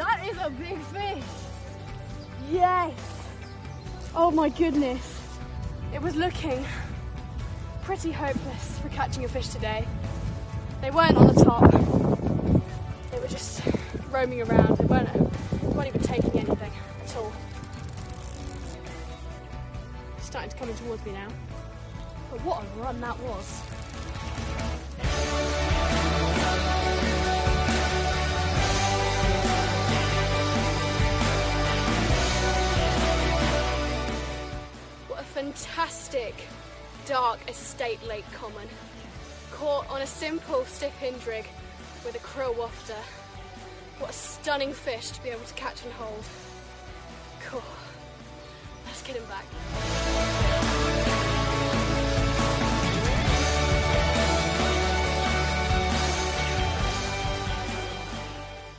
That is a big fish. Yes. Oh my goodness. It was looking pretty hopeless for catching a fish today. They weren't on the top. They were just roaming around. They weren't even taking anything at all. Starting to come in towards me now. But what a run that was. What a fantastic dark estate lake common. Caught on a simple stiff hinge rig with a krill wafter. What a stunning fish to be able to catch and hold. Cool. Let's get him back.